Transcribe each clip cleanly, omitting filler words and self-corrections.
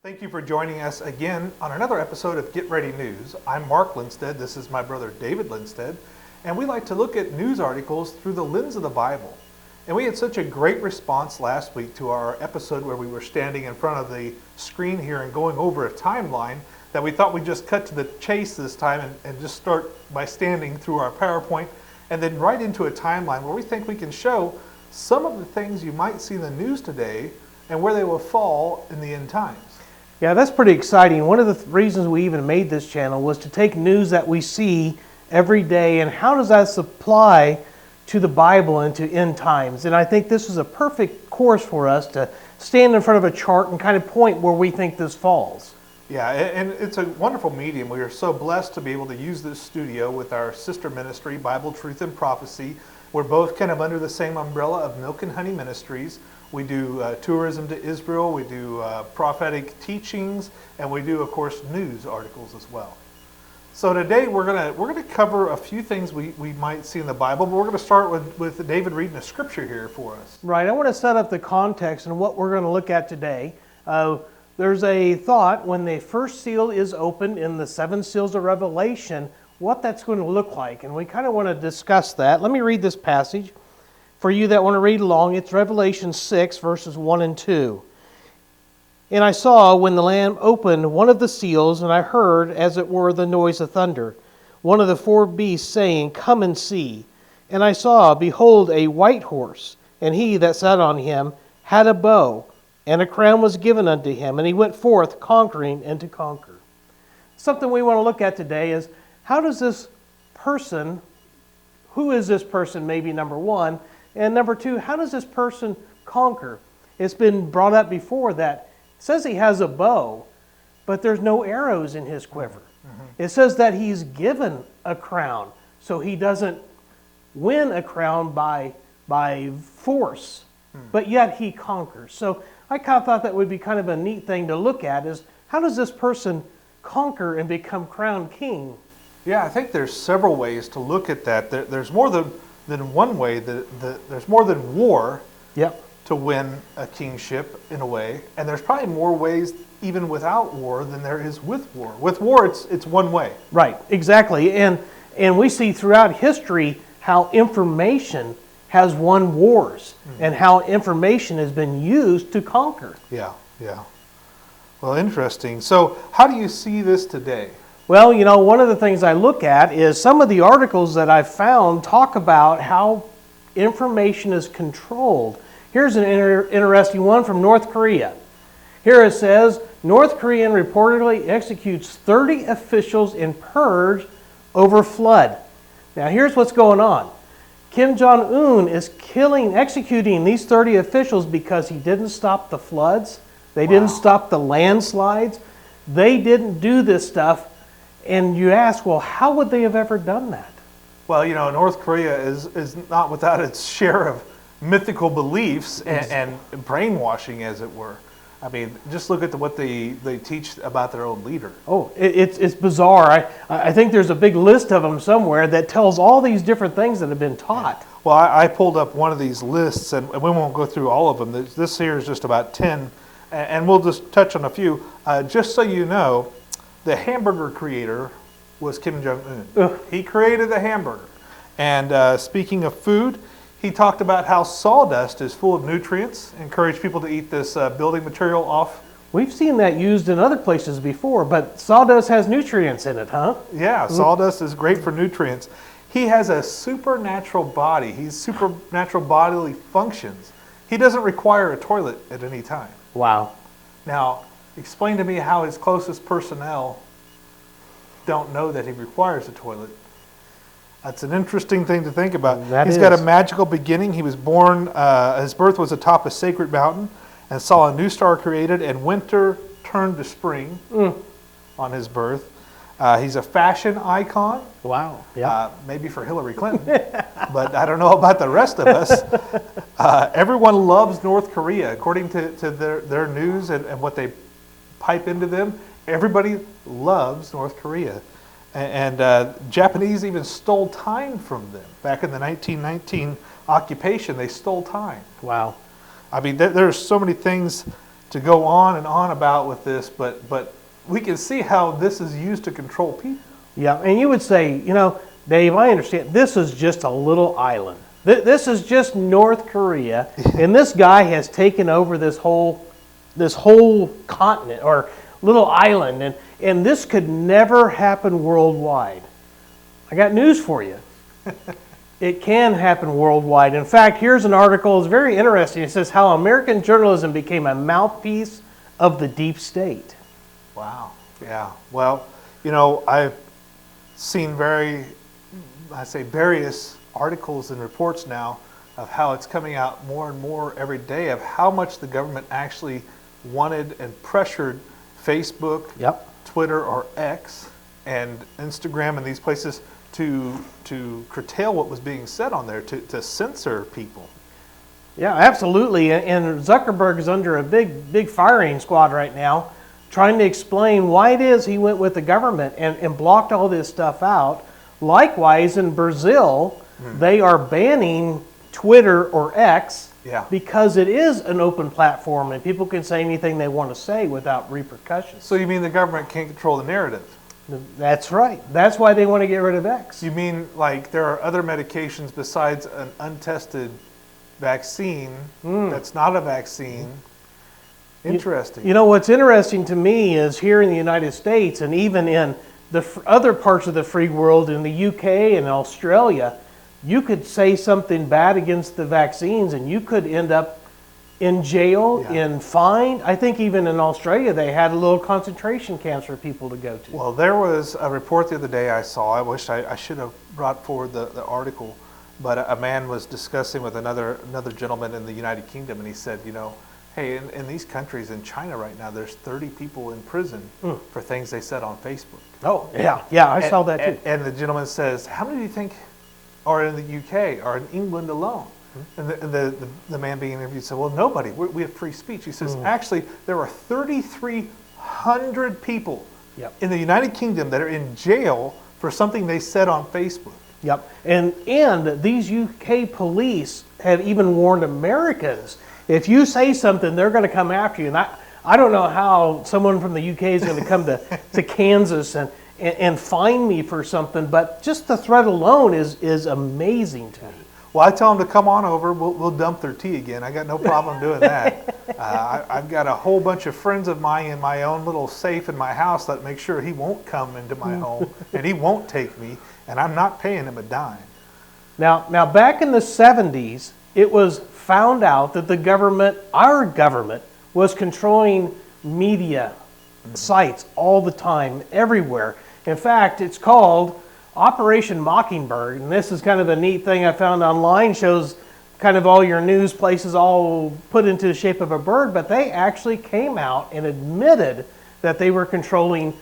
Thank you for joining us again on another episode of Get Ready News. I'm Mark Lindsted. This is my brother David Lindsted. And we like to look at news articles through the lens of the Bible. And we had such a great response last week to our episode where we were standing in front of the screen here and going over a timeline that we thought we'd just cut to the chase this time and just start by standing through our PowerPoint and then right into a timeline where we think we can show some of the things you might see in the news today and where they will fall in the end times. Yeah, that's pretty exciting. One of the reasons we even made this channel was to take news that we see every day and how does that apply to the Bible and to end times. And I think this is a perfect course for us to stand in front of a chart and kind of point where we think this falls. Yeah, and it's a wonderful medium. We are so blessed to be able to use this studio with our sister ministry, Bible Truth and Prophecy. We're both kind of under the same umbrella of Milk and Honey Ministries. We do tourism to Israel, we do prophetic teachings, and we do, of course, news articles as well. So today we're gonna cover a few things we might see in the Bible, but we're going to start with David reading a scripture here for us. Right, I want to set up the context and what we're going to look at today. There's a thought when the first seal is opened in the seven seals of Revelation, what that's going to look like, and we kind of want to discuss that. Let me read this passage. For you that want to read along, it's Revelation 6, verses 1 and 2. And I saw when the Lamb opened one of the seals, and I heard, as it were, the noise of thunder, one of the four beasts saying, Come and see. And I saw, behold, a white horse, and he that sat on him had a bow, and a crown was given unto him, and he went forth conquering and to conquer. Something we want to look at today is, how does this person, who is this person, maybe number one, and number two, how does this person conquer? It's been brought up before that it says he has a bow, but there's no arrows in his quiver. Mm-hmm. It says that he's given a crown, so he doesn't win a crown by force, but yet he conquers. So I kind of thought that would be kind of a neat thing to look at is, how does this person conquer and become crowned king? Yeah, I think there's several ways to look at that. There's more than one way. There's more than war to win a kingship in a way, and there's probably more ways even without war than there is with war. With war, it's one way. Right, exactly, and we see throughout history how information has won wars and how information has been used to conquer. Yeah. Well, interesting. So, how do you see this today? Well, you know, one of the things I look at is some of the articles that I've found talk about how information is controlled. Here's an interesting one from North Korea. Here it says, North Korean reportedly executes 30 officials in purge over flood. Now here's what's going on. Kim Jong Un is executing these 30 officials because he didn't stop the floods. They didn't stop the landslides. They didn't do this stuff. And you ask, well, how would they have ever done that? Well, you know, North Korea is not without its share of mythical beliefs and brainwashing, as it were. I mean, just look at what they teach about their own leader. Oh, it's bizarre. I think there's a big list of them somewhere that tells all these different things that have been taught. Well, I pulled up one of these lists, and we won't go through all of them. This here is just about 10, and we'll just touch on a few. Just so you know, the hamburger creator was Kim Jong Un. He created the hamburger. And speaking of food, he talked about how sawdust is full of nutrients, encouraged people to eat this building material off. We've seen that used in other places before, but sawdust has nutrients in it, huh? Yeah, sawdust is great for nutrients. He has a supernatural body. He's supernatural bodily functions. He doesn't require a toilet at any time. Wow. Now, explain to me how his closest personnel don't know that he requires a toilet. That's an interesting thing to think about. He's got a magical beginning. He was born, his birth was atop a sacred mountain and saw a new star created, and winter turned to spring on his birth. He's a fashion icon. Wow. Yeah. Maybe for Hillary Clinton, but I don't know about the rest of us. Everyone loves North Korea. According to their news and what they pipe into them, everybody loves North Korea. And Japanese even stole time from them. Back in the 1919 occupation, they stole time. Wow. I mean, there's so many things to go on and on about with this, but we can see how this is used to control people. Yeah, and you would say, Dave, I understand. This is just a little island. This is just North Korea, and this guy has taken over this whole continent or little island, and this could never happen worldwide. I got news for you. It can happen worldwide. In fact, here's an article. It's very interesting. It says how American journalism became a mouthpiece of the deep state. Wow. Yeah. Well, I've seen various articles and reports now of how it's coming out more and more every day of how much the government actually wanted and pressured Facebook, Yep. Twitter or X, and Instagram and these places to curtail what was being said on there, to censor people. Yeah, absolutely. And Zuckerberg is under a big firing squad right now, trying to explain why it is he went with the government and blocked all this stuff out. Likewise, in Brazil, they are banning Twitter or X because it is an open platform and people can say anything they want to say without repercussions. So you mean the government can't control the narrative? That's right. That's why they want to get rid of X. You mean like there are other medications besides an untested vaccine that's not a vaccine? Interesting. What's interesting to me is here in the United States and even in the other parts of the free world, in the UK and Australia, you could say something bad against the vaccines and you could end up in jail, in fined. I think even in Australia they had a little concentration camps for people to go to. Well, there was a report the other day I saw. I wish I should have brought forward the article, but a man was discussing with another gentleman in the United Kingdom, and he said, hey, in these countries, in China right now, there's 30 people in prison for things they said on Facebook. Oh, yeah, I saw that too. And the gentleman says, how many do you think are in the UK or in England alone? And the man being interviewed said, well, nobody. We have free speech. He says, actually, there are 3,300 people in the United Kingdom that are in jail for something they said on Facebook. Yep. And these UK police have even warned Americans, if you say something, they're going to come after you. And I don't know how someone from the UK is going to come to Kansas and find me for something, but just the threat alone is amazing to me. Well, I tell them to come on over. We'll dump their tea again. I got no problem doing that. I've got a whole bunch of friends of mine in my own little safe in my house that make sure he won't come into my home and he won't take me, and I'm not paying him a dime. Now back in the 70s, it was found out that the government, our government, was controlling media sites all the time, everywhere. In fact, it's called Operation Mockingbird, and this is kind of a neat thing I found online, shows kind of all your news places all put into the shape of a bird, but they actually came out and admitted that they were controlling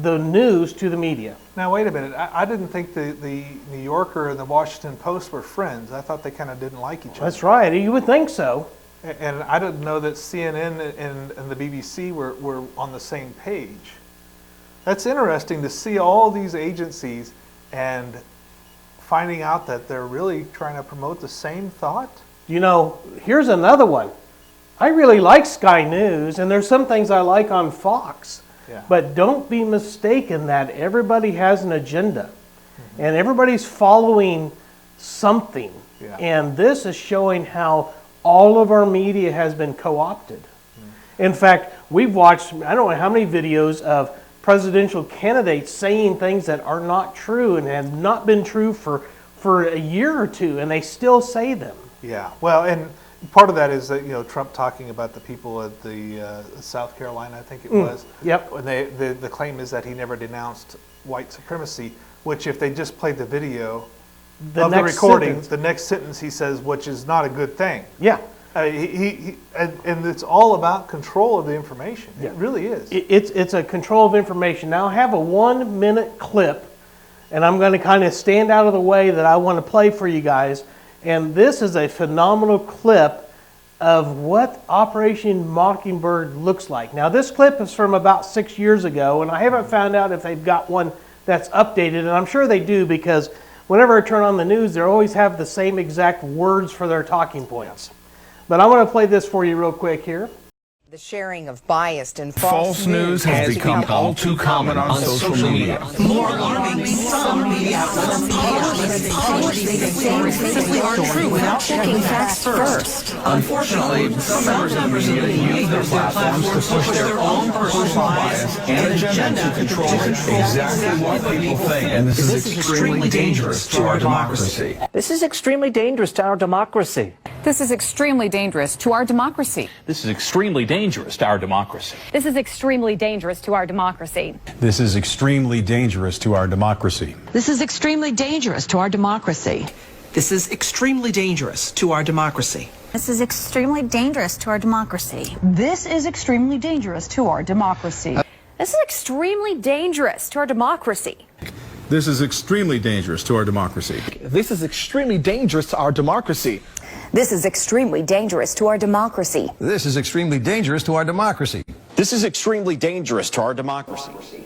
the news to the media. Now, wait a minute. I didn't think the New Yorker and the Washington Post were friends. I thought they kind of didn't like each other. That's right. You would think so. And I didn't know that CNN and the BBC were on the same page. That's interesting to see all these agencies and finding out that they're really trying to promote the same thought. Here's another one. I really like Sky News, and there's some things I like on Fox. Yeah. But don't be mistaken that everybody has an agenda, and everybody's following something. Yeah. And this is showing how all of our media has been co-opted. In fact, we've watched, I don't know how many videos of presidential candidates saying things that are not true and have not been true for a year or two, and they still say them. Yeah, well, and part of that is that Trump talking about the people at the South Carolina, I think it was. Yep. When the claim is that he never denounced white supremacy, which if they just played the video of the recording, the next sentence he says, which is not a good thing. Yeah. And it's all about control of the information. It really is. It's a control of information. Now I have a 1-minute clip, and I'm going to kind of stand out of the way that I want to play for you guys. And this is a phenomenal clip of what Operation Mockingbird looks like. Now this clip is from about 6 years ago, and I haven't found out if they've got one that's updated, and I'm sure they do, because whenever I turn on the news, they always have the same exact words for their talking points. But I want to play this for you real quick here. The sharing of biased and False news has become all too common on social media. More alarming, some media outlets publish things that simply aren't true without checking facts first. Unfortunately, some members of the media use their platforms to push their own personal bias and agenda to control exactly what people think. And this is extremely dangerous to our democracy. This is extremely dangerous to our democracy. This is extremely dangerous to our democracy. This is extremely dangerous to our democracy. This is extremely dangerous to our democracy. This is extremely dangerous to our democracy. This is extremely dangerous to our democracy. This is extremely dangerous to our democracy. This is extremely dangerous to our democracy. This is extremely dangerous to our democracy. This is extremely dangerous to our democracy. This is extremely dangerous to our democracy. This is extremely dangerous to our democracy. This is extremely dangerous to our democracy. This is extremely dangerous to our democracy. This is extremely dangerous to our democracy.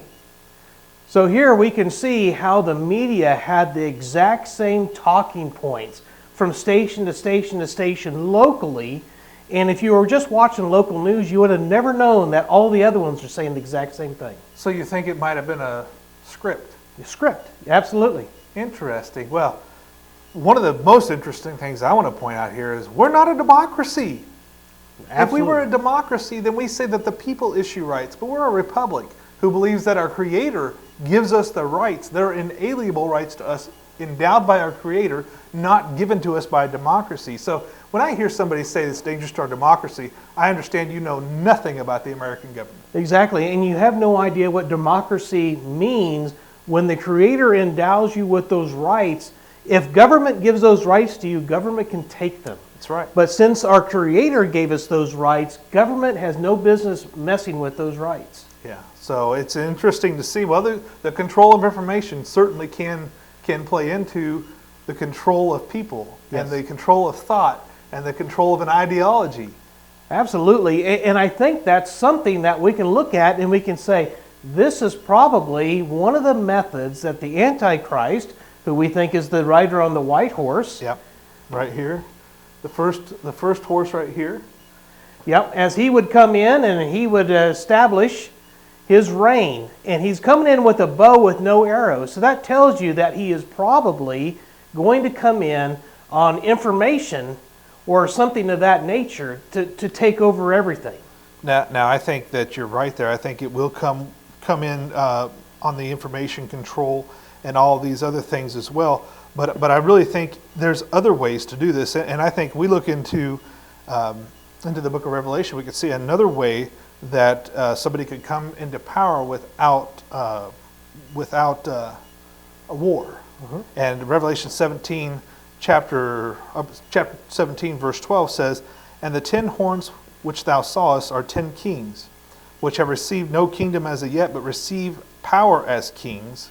So here we can see how the media had the exact same talking points from station to station to station locally. And if you were just watching local news, you would have never known that all the other ones are saying the exact same thing. So you think it might have been a script? A script, absolutely. Interesting. Well, one of the most interesting things I want to point out here is we're not a democracy. Absolutely. If we were a democracy, then we say that the people issue rights, but we're a republic who believes that our Creator gives us the rights. They're inalienable rights to us, endowed by our Creator, not given to us by democracy. So when I hear somebody say it's dangerous to our democracy, I understand you know nothing about the American government. Exactly, and you have no idea what democracy means when the Creator endows you with those rights. If government gives those rights to you, government can take them. That's right. But since our Creator gave us those rights, government has no business messing with those rights. Yeah, so it's interesting to see. Well, the control of information certainly can play into the control of people, yes, and the control of thought and the control of an ideology. Absolutely, and I think that's something that we can look at and we can say, this is probably one of the methods that the Antichrist, who we think is the rider on the white horse. Yep, right here. The first horse right here. Yep, as he would come in and he would establish his reign. And he's coming in with a bow with no arrows. So that tells you that he is probably going to come in on information or something of that nature to take over everything. Now I think that you're right there. I think it will come in on the information control and all these other things as well. But I really think there's other ways to do this. And I think we look into the book of Revelation, we could see another way that somebody could come into power without a war. Mm-hmm. And Revelation 17, chapter 17, verse 12 says, "And the 10 horns which thou sawest are 10 kings, which have received no kingdom as of yet, but receive power as kings.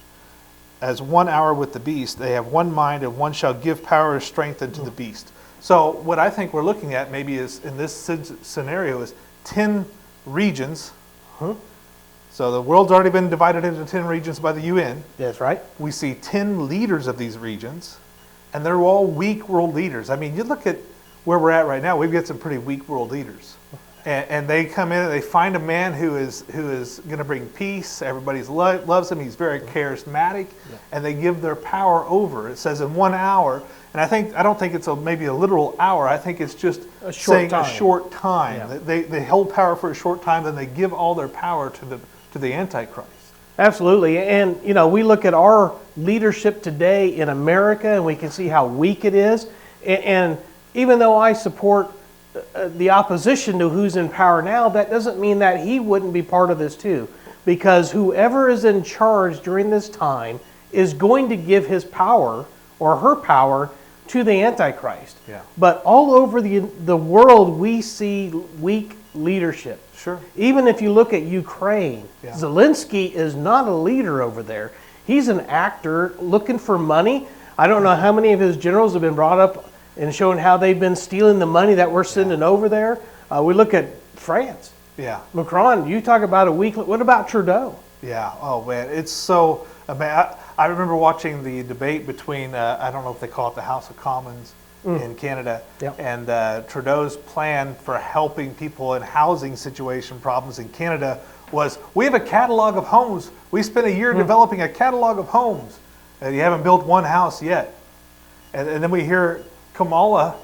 As 1 hour with the beast, they have one mind, and one shall give power and strength unto the beast." So what I think we're looking at maybe is, in this scenario, is 10 regions. Huh? So the world's already been divided into 10 regions by the UN. That's right. We see 10 leaders of these regions, and they're all weak world leaders. I mean, you look at where we're at right now, we've got some pretty weak world leaders. And they come in and they find a man who is going to bring peace. Everybody loves him. He's very charismatic, and they give their power over. It says in 1 hour, and I don't think it's maybe a literal hour. I think it's just a short time. Yeah. They hold power for a short time, then they give all their power to the Antichrist. Absolutely, and we look at our leadership today in America, and we can see how weak it is. And even though I support the opposition to who's in power now, that doesn't mean that he wouldn't be part of this too. Because whoever is in charge during this time is going to give his power or her power to the Antichrist. Yeah. But all over the world, we see weak leadership. Sure. Even if you look at Ukraine, yeah, Zelensky is not a leader over there. He's an actor looking for money. I don't know how many of his generals have been brought up and showing how they've been stealing the money that we're sending over there. We look at France. Yeah. Macron, you talk about a weak... What about Trudeau? Yeah. Oh, man. It's so... I remember watching the debate between, I don't know if they call it the House of Commons in Canada. Yep. And Trudeau's plan for helping people in housing situation problems in Canada was, we have a catalog of homes. We spent a year developing a catalog of homes, and you haven't built one house yet. And then we hear Kamala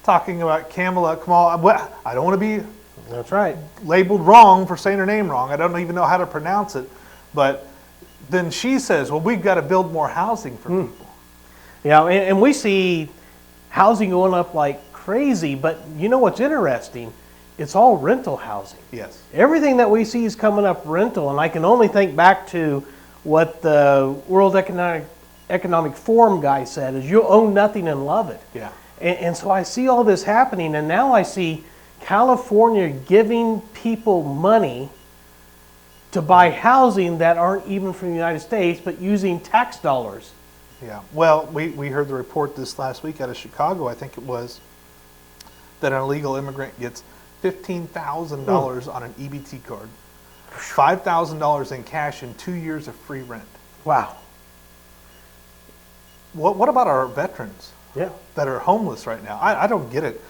talking about Kamala. Well, I don't want to be That's right. labeled wrong for saying her name wrong. I don't even know how to pronounce it. But then she says, well, we've got to build more housing for people. Yeah, and we see housing going up like crazy, but you know what's interesting? It's all rental housing. Yes. Everything that we see is coming up rental, and I can only think back to what the World Economic Forum guy said, is you'll own nothing and love it. Yeah. And so I see all this happening, and now I see California giving people money to buy housing that aren't even from the United States, but using tax dollars. Yeah. Well, we heard the report this last week out of Chicago, I think it was, that an illegal immigrant gets $15,000 on an EBT card, $5,000 in cash, and 2 years of free rent. Wow. What about our veterans? Yeah. That are homeless right now? I don't get it.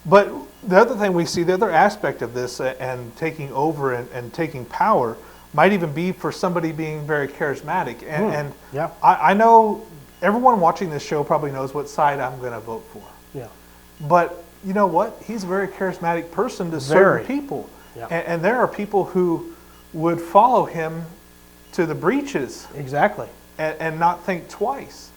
But the other thing we see, the other aspect of this and taking over and taking power might even be for somebody being very charismatic. And yeah. I know everyone watching this show probably knows what side I'm going to vote for. Yeah. But you know what? He's a very charismatic person to certain people. Yeah. And there are people who would follow him to the breaches. Exactly. And not think twice.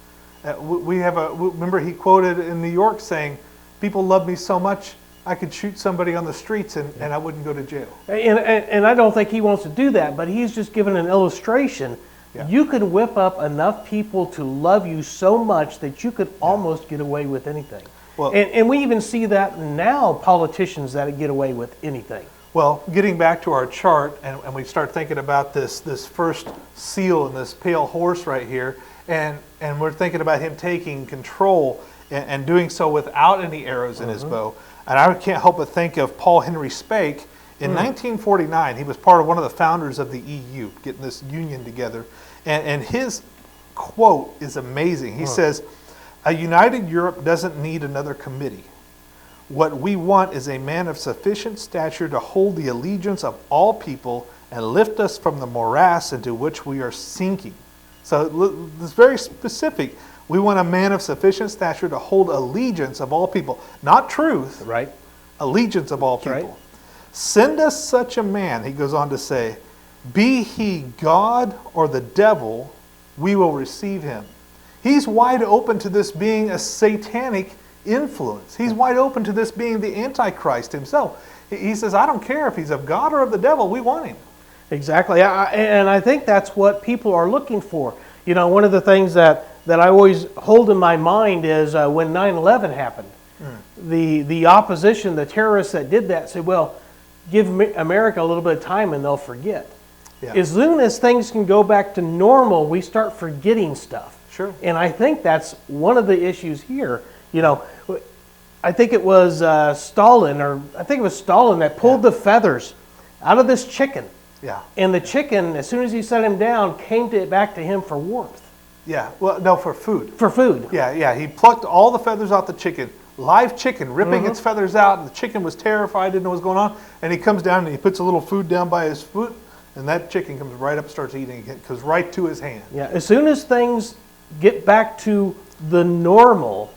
Remember he quoted in New York saying, people love me so much I could shoot somebody on the streets and I wouldn't go to jail. And I don't think he wants to do that, but he's just given an illustration. Yeah. You could whip up enough people to love you so much that you could almost get away with anything. Well, and we even see that now, politicians that get away with anything. Well, getting back to our chart, and we start thinking about this first seal and this pale horse right here, and we're thinking about him taking control and doing so without any arrows in his bow. And I can't help but think of Paul Henry Spake. In 1949, he was part of one of the founders of the EU, getting this union together. And his quote is amazing. He says, "A united Europe doesn't need another committee. What we want is a man of sufficient stature to hold the allegiance of all people and lift us from the morass into which we are sinking." So it's very specific. We want a man of sufficient stature to hold allegiance of all people. Not truth. Right. Allegiance of all people. Right. Send us such a man, he goes on to say, be he God or the devil, we will receive him. He's wide open to this being a satanic influence. He's wide open to this being the Antichrist himself. He says, I don't care if he's of God or of the devil, we want him. Exactly. And I think that's what people are looking for. You know, one of the things that I always hold in my mind is when 9/11 happened, the opposition, the terrorists that did that said, well, give America a little bit of time and they'll forget. Yeah. As soon as things can go back to normal, we start forgetting stuff. Sure. And I think that's one of the issues here. You know, I think it was Stalin that pulled the feathers out of this chicken. Yeah. And the chicken, as soon as he set him down, came back to him for warmth. Yeah. Well, no, for food. For food. Yeah. He plucked all the feathers off the chicken, live chicken, ripping its feathers out. And the chicken was terrified, didn't know what was going on. And he comes down and he puts a little food down by his foot, and that chicken comes right up, starts eating again, goes right to his hand. Yeah. As soon as things get back to the normal,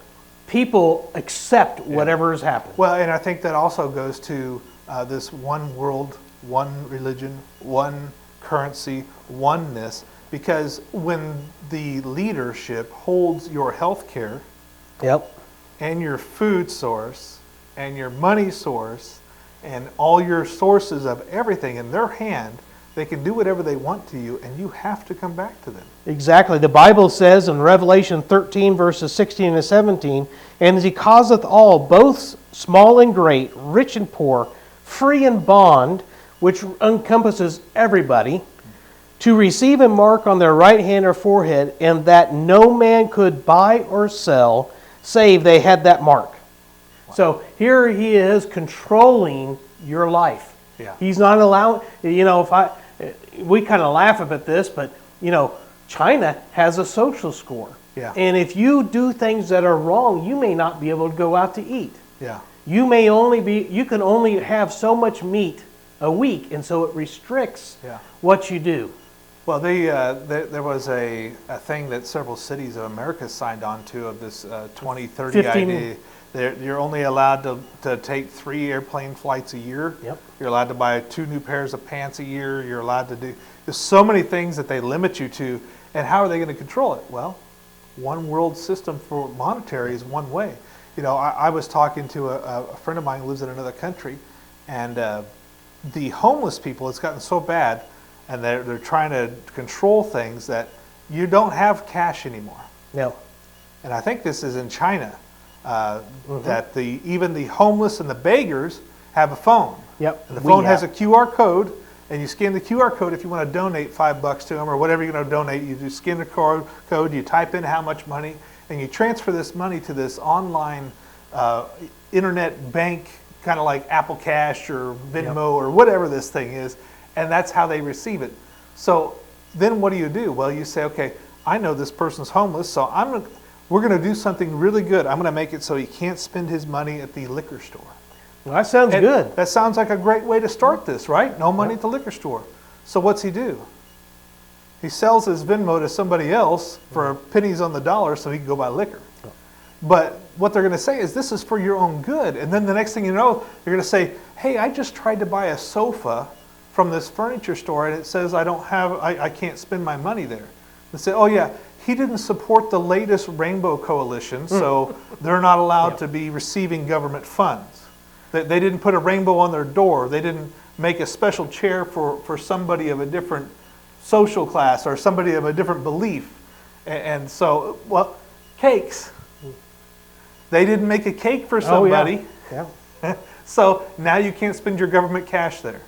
people accept whatever has happened. Well, and I think that also goes to this one world, one religion, one currency, oneness, because when the leadership holds your health care and your food source and your money source and all your sources of everything in their hand, they can do whatever they want to you, and you have to come back to them. Exactly. The Bible says in Revelation 13, verses 16 and 17, and as he causeth all, both small and great, rich and poor, free and bond, which encompasses everybody, to receive a mark on their right hand or forehead, and that no man could buy or sell, save they had that mark. Wow. So here he is controlling your life. Yeah. He's not allowing, you know, we kind of laugh about this, but, you know, China has a social score. Yeah. And if you do things that are wrong, you may not be able to go out to eat. Yeah. You can only have so much meat a week, and so it restricts what you do. Well, there was a thing that several cities of America signed on to of this 2030 idea. You're only allowed to take 3 airplane flights a year. Yep. You're allowed to buy 2 new pairs of pants a year. You're allowed to do, there's so many things that they limit you to. And how are they going to control it? Well, one world system for monetary is one way. You know, I was talking to a friend of mine who lives in another country, and the homeless people, it's gotten so bad, and they're trying to control things that you don't have cash anymore. No. And I think this is in China, that even the homeless and the beggars have a phone. Yep. And the phone has a QR code, and you scan the QR code if you want to donate $5 to them or whatever you're going to donate. You just scan the code, you type in how much money, and you transfer this money to this online internet bank, kind of like Apple Cash or Venmo or whatever this thing is, and that's how they receive it. So then what do? Well, you say, okay, I know this person's homeless, so we're going to do something really good. I'm going to make it so he can't spend his money at the liquor store. Well, that sounds good. That sounds like a great way to start this, right? No money at the liquor store. So what's he do? He sells his Venmo to somebody else for pennies on the dollar so he can go buy liquor. But what they're going to say is, this is for your own good. And then the next thing you know, they're going to say, hey, I just tried to buy a sofa from this furniture store and it says I can't spend my money there. They say, oh yeah, he didn't support the latest Rainbow Coalition, so they're not allowed to be receiving government funds. They didn't put a rainbow on their door. They didn't make a special chair for somebody of a different social class or somebody of a different belief. And so, well, cakes. They didn't make a cake for somebody. Oh, yeah. So now you can't spend your government cash there.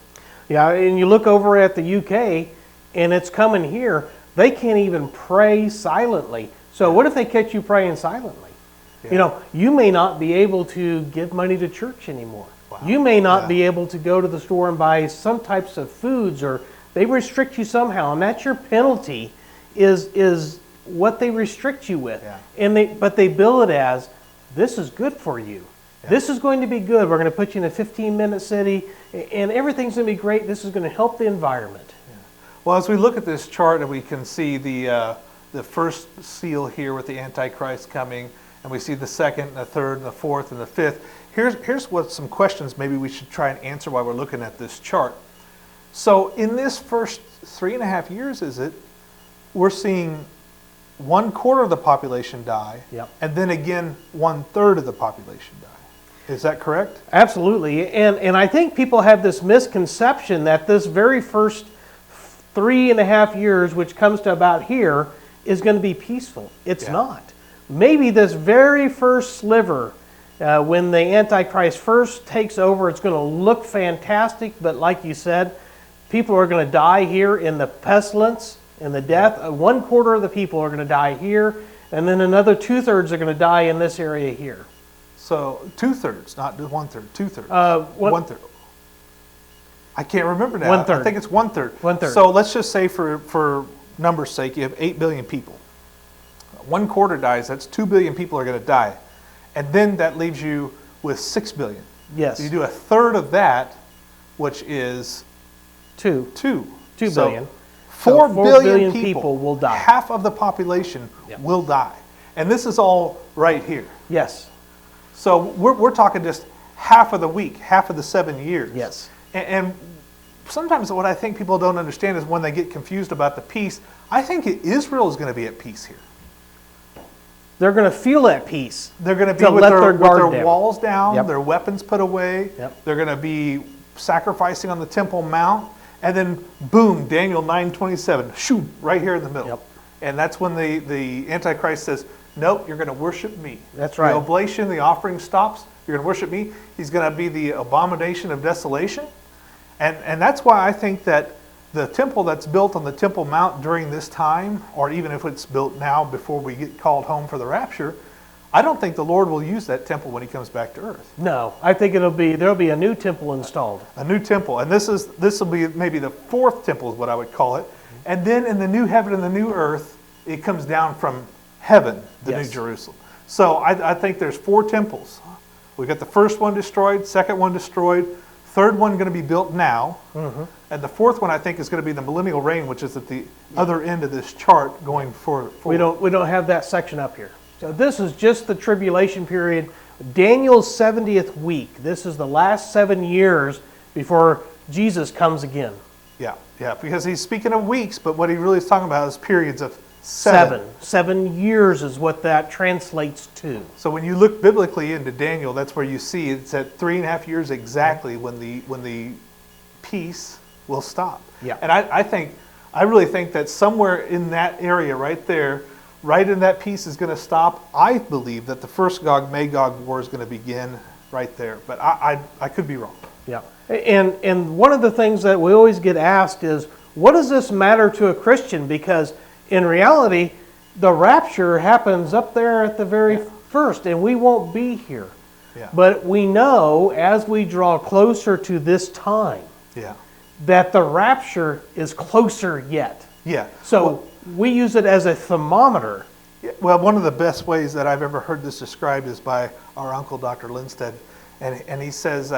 Yeah, and you look over at the UK, and it's coming here. They can't even pray silently. So what if they catch you praying silently? Yeah. You know, you may not be able to give money to church anymore. Wow. You may not be able to go to the store and buy some types of foods, or they restrict you somehow, and that's your penalty, is what they restrict you with. Yeah. But they bill it as, this is good for you. Yeah. This is going to be good. We're going to put you in a 15-minute city, and everything's going to be great. This is going to help the environment. Yeah. Well, as we look at this chart, we can see the first seal here with the Antichrist coming, and we see the second, and the third, and the fourth, and the fifth. Here's what some questions maybe we should try and answer while we're looking at this chart. So in this first 3.5 years, we're seeing 1/4 of the population die, and then again 1/3 of the population die. Is that correct? Absolutely, and I think people have this misconception that this very first 3.5 years, which comes to about here, is going to be peaceful. It's not. Maybe this very first sliver, when the Antichrist first takes over, it's going to look fantastic, but like you said, people are going to die here in the pestilence and the death. 1/4 of the people are going to die here, and then another 2/3 are going to die in this area here. So 2/3, not 1/3, 2/3. 1/3. I can't remember now. 1/3. I think it's 1/3. 1/3. So let's just say for numbers' sake, you have 8 billion people. 1/4 dies, that's 2 billion people are going to die. And then that leaves you with 6 billion. Yes. So you do 1/3 of that, which is 2 billion. 4 billion people will die. Half of the population will die. And this is all right here. Yes. So we're talking just half of the week, half of the 7 years. Yes. And sometimes what I think people don't understand is when they get confused about the peace, I think Israel is going to be at peace here. They're going to feel at peace. They're going to be with their walls down, their weapons put away. They're going to be sacrificing on the Temple Mount. And then, boom, Daniel 9:27, shoo, right here in the middle. And that's when the Antichrist says, nope, you're going to worship me. That's right. The oblation, the offering stops. You're going to worship me. He's going to be the abomination of desolation. And that's why I think that the temple that's built on the Temple Mount during this time, or even if it's built now before we get called home for the rapture, I don't think the Lord will use that temple when he comes back to earth. No, I think there'll be a new temple installed. A new temple. And this will be maybe the 4th temple is what I would call it. And then in the new heaven and the new earth, it comes down from heaven, the Yes. New Jerusalem. So I think there's 4 temples. We got the first one destroyed, second one destroyed, third one going to be built now, and the fourth one I think is going to be the millennial reign, which is at the other end of this chart going forward. We don't have that section up here. So this is just the tribulation period, Daniel's 70th week. This is the last 7 years before Jesus comes again. Yeah, because he's speaking of weeks, but what he really is talking about is periods of 7. 7 years is what that translates to. So when you look biblically into Daniel, that's where you see it's at 3.5 years exactly when the peace will stop. Yeah. And I really think that somewhere in that area right there, right in that peace is going to stop. I believe that the first Gog-Magog war is going to begin right there, but I could be wrong. Yeah. And one of the things that we always get asked is, what does this matter to a Christian? Because in reality, the rapture happens up there at the very first, and we won't be here. Yeah. But we know as we draw closer to this time that the rapture is closer yet. Yeah. So we use it as a thermometer. Well, one of the best ways that I've ever heard this described is by our uncle, Dr. Lindsted, and he says,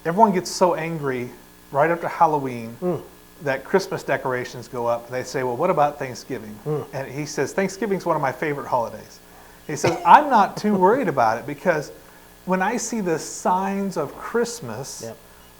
everyone gets so angry right after Halloween that Christmas decorations go up. And they say, well, what about Thanksgiving? And he says, Thanksgiving's one of my favorite holidays. He says, I'm not too worried about it because when I see the signs of Christmas,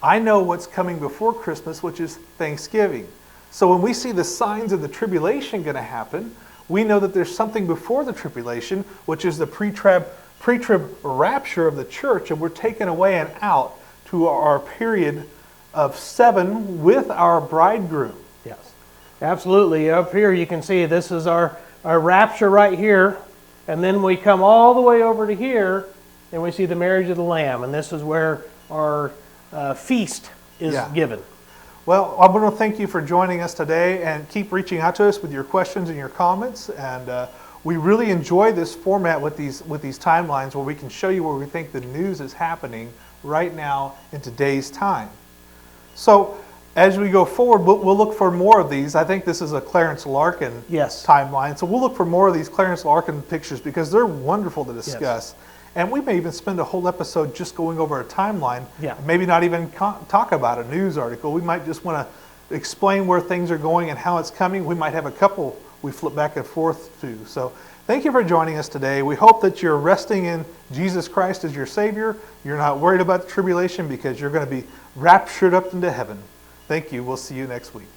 I know what's coming before Christmas, which is Thanksgiving. So when we see the signs of the tribulation going to happen, we know that there's something before the tribulation, which is the pre-trib rapture of the church, and we're taken away and out to our period of 7 with our bridegroom. Yes, absolutely. Up here you can see this is our rapture right here, and then we come all the way over to here, and we see the marriage of the Lamb, and this is where our feast is given. Well, I want to thank you for joining us today, and keep reaching out to us with your questions and your comments. And we really enjoy this format with these timelines where we can show you where we think the news is happening right now in today's time. So as we go forward, we'll look for more of these. I think this is a Clarence Larkin timeline, so we'll look for more of these Clarence Larkin pictures because they're wonderful to discuss. And we may even spend a whole episode just going over a timeline, maybe not even talk about a news article. We might just want to explain where things are going and how it's coming. We might have a couple we flip back and forth to. So thank you for joining us today. We hope that you're resting in Jesus Christ as your Savior. You're not worried about the tribulation because you're going to be raptured up into heaven. Thank you. We'll see you next week.